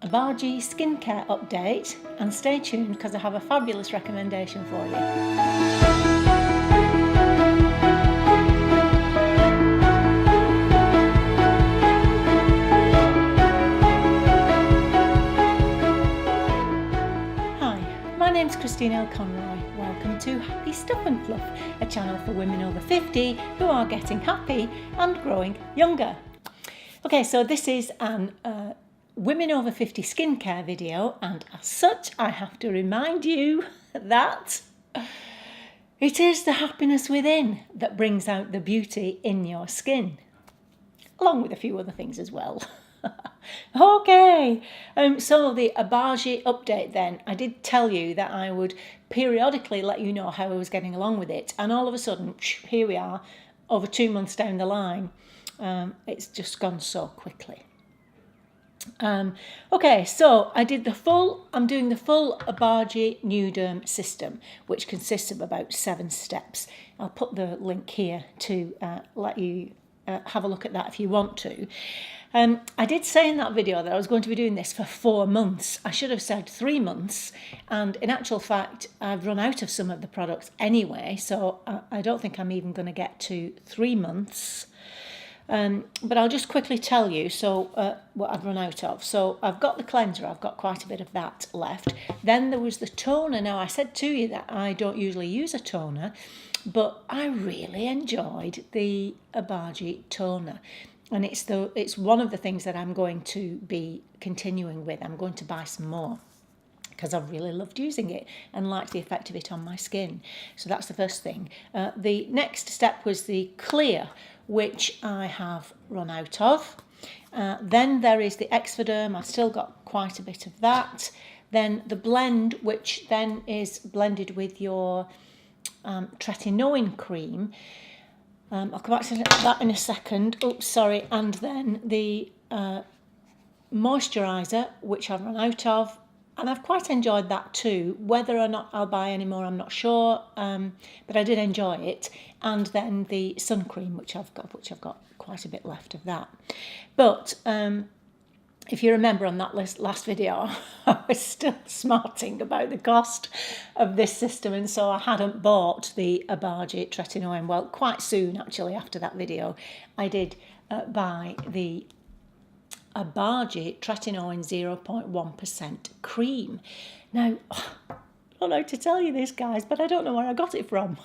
Obagi skincare update, and stay tuned because I have a fabulous recommendation for you. My name's Christine L. Conroy. Welcome to Happy Stuff and Fluff, a channel for women over 50 who are getting happy and growing younger. Okay, so this is an women over 50 skincare video, and as such I have to remind you that it is the happiness within that brings out the beauty in your skin, along with a few other things as well. Okay, so the Obagi update then. I did tell you that I would periodically let you know how I was getting along with it, and all of a sudden, here we are, over 2 months down the line. It's just gone so quickly. Okay, so I'm doing the full Obagi Nuderm system, which consists of about 7 steps. I'll put the link here to let you have a look at that if you want to. I did say in that video that I was going to be doing this for 4 months. I should have said 3 months, and in actual fact I've run out of some of the products anyway, so I don't think I'm even going to get to 3 months. But I'll just quickly tell you what I've run out of. So I've got the cleanser, I've got quite a bit of that left. Then there was the toner. Now I said to you that I don't usually use a toner, but I really enjoyed the Obagi Toner. And it's one of the things that I'm going to be continuing with. I'm going to buy some more because I've really loved using it and liked the effect of it on my skin. So that's the first thing. The next step was the clear, which I have run out of. Then there is the Exfoderm. I've still got quite a bit of that. Then the blend, which then is blended with your Tretinoin cream. I'll come back to that in a second. Oops, sorry. And then the moisturiser, which I've run out of. And I've quite enjoyed that too. Whether or not I'll buy any more, I'm not sure. But I did enjoy it. And then the sun cream, which I've got quite a bit left of that. But if you remember on that last video, I was still smarting about the cost of this system, and so I hadn't bought the Obagi Tretinoin. Well, quite soon actually after that video, I did buy the Obagi Tretinoin 0.1% cream. Now, I don't know how to tell you this, guys, but I don't know where I got it from.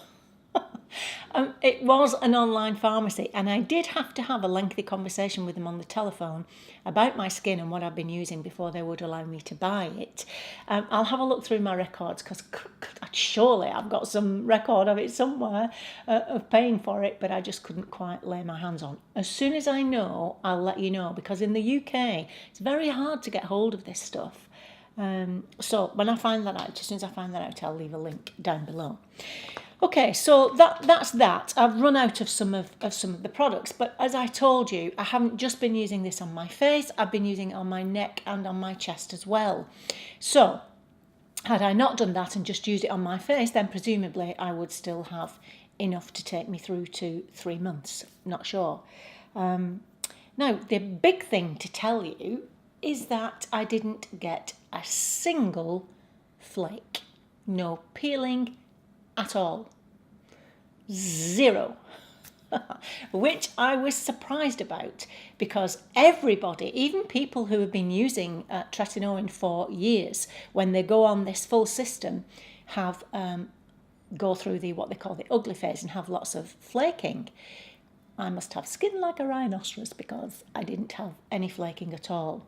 It was an online pharmacy, and I did have to have a lengthy conversation with them on the telephone about my skin and what I've been using before they would allow me to buy it. I'll have a look through my records because surely I've got some record of it somewhere of paying for it, but I just couldn't quite lay my hands on. As soon as I know, I'll let you know, because in the UK it's very hard to get hold of this stuff. So when I find that out, as soon as I find that out, I'll leave a link down below. Okay, so that's that. I've run out of some of the products, but as I told you, I haven't just been using this on my face, I've been using it on my neck and on my chest as well. So, had I not done that and just used it on my face, then presumably I would still have enough to take me through to 3 months. Not sure. Now, the big thing to tell you is that I didn't get a single flake. No peeling at all. 0. Which I was surprised about, because everybody, even people who have been using Tretinoin for years, when they go on this full system, have go through what they call the ugly phase and have lots of flaking. I must have skin like a rhinoceros because I didn't have any flaking at all.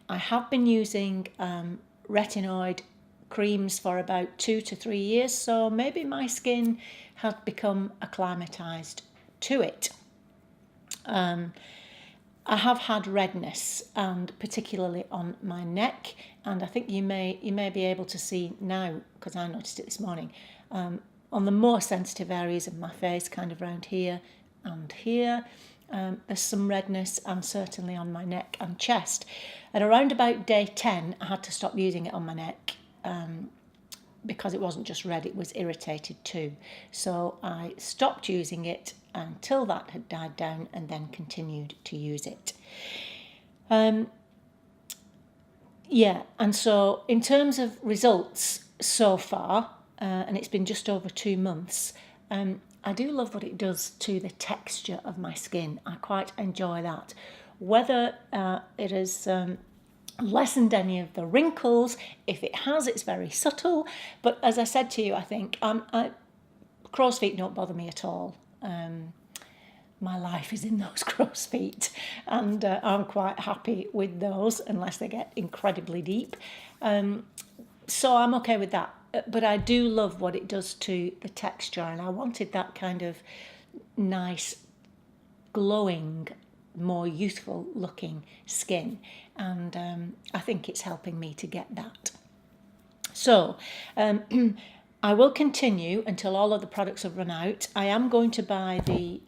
I have been using retinoid creams for about 2 to 3 years, so maybe my skin had become acclimatized to it. I have had redness, and particularly on my neck, and I think you may be able to see now, because I noticed it this morning, on the more sensitive areas of my face, kind of around here and here. There's some redness, and certainly on my neck and chest. And around about day 10, I had to stop using it on my neck because it wasn't just red, it was irritated too. So I stopped using it until that had died down, and then continued to use it. Yeah, and so in terms of results so far, and it's been just over 2 months, I do love what it does to the texture of my skin. I quite enjoy that. Whether it has lessened any of the wrinkles, if it has, it's very subtle. But as I said to you, I think crow's feet don't bother me at all. My life is in those crow's feet, and I'm quite happy with those unless they get incredibly deep. So I'm okay with that. But I do love what it does to the texture, and I wanted that kind of nice, glowing, more youthful looking skin, and I think it's helping me to get that. So I will continue until all of the products have run out. I am going to buy the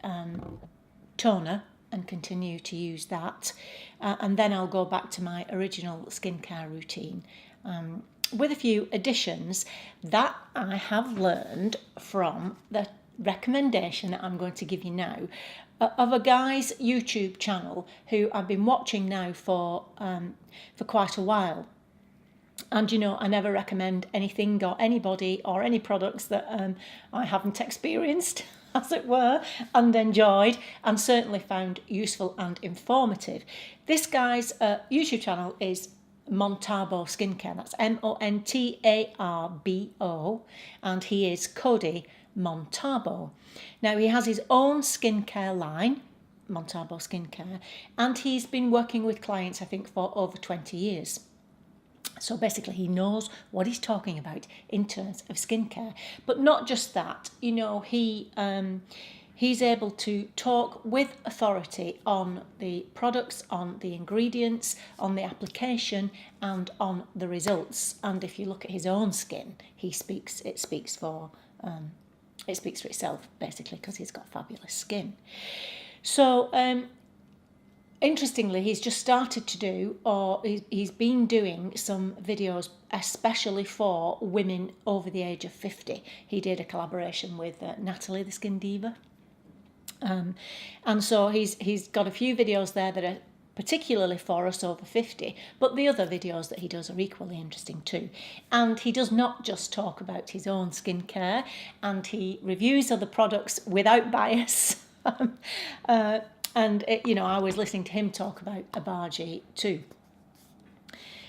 toner and continue to use that, and then I'll go back to my original skincare routine with a few additions that I have learned from the recommendation that I'm going to give you now of a guy's YouTube channel who I've been watching now for quite a while. And you know, I never recommend anything or anybody or any products that I haven't experienced, as it were, and enjoyed, and certainly found useful and informative. This guy's YouTube channel is Montarbo Skincare. That's Montarbo, and he is Cody Montarbo. Now, he has his own skincare line, Montarbo Skincare, and he's been working with clients, I think, for over 20 years. So basically, he knows what he's talking about in terms of skincare. But not just that, you know, he's able to talk with authority on the products, on the ingredients, on the application, and on the results. And if you look at his own skin, it speaks for itself, basically, because he's got fabulous skin. So interestingly, he's just started to do, or he's been doing some videos especially for women over the age of 50. He did a collaboration with Natalie, the Skin Diva. And so he's got a few videos there that are particularly for us over 50, but the other videos that he does are equally interesting too. And he does not just talk about his own skincare, and he reviews other products without bias. And you know, I was listening to him talk about Obagi too.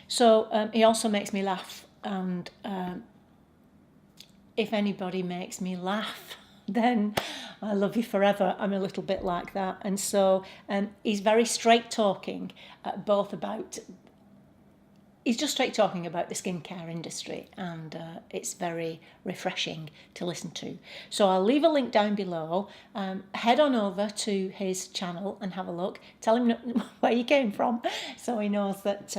So he also makes me laugh, and if anybody makes me laugh, then I love you forever. I'm a little bit like that. And so he's very straight talking, he's just straight talking about the skincare industry, and it's very refreshing to listen to. So I'll leave a link down below. Head on over to his channel and have a look. Tell him where you came from, so he knows that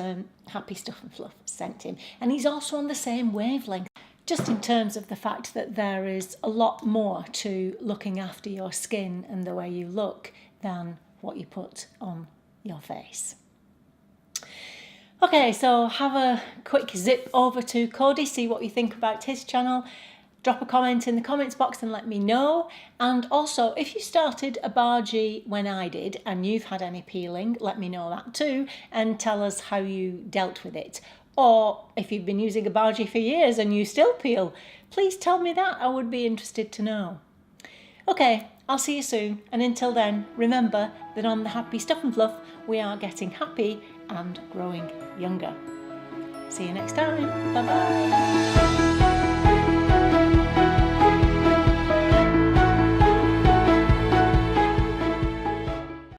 Happy Stuff and Fluff sent him. And he's also on the same wavelength, just in terms of the fact that there is a lot more to looking after your skin and the way you look than what you put on your face. Okay, so have a quick zip over to Cody, see what you think about his channel. Drop a comment in the comments box and let me know. And also, if you started Obagi when I did and you've had any peeling, let me know that too, and tell us how you dealt with it. Or if you've been using Obagi for years and you still peel, please tell me that. I would be interested to know. Okay, I'll see you soon. And until then, remember that on the Happy Stuff and Fluff, we are getting happy and growing younger. See you next time. Bye-bye.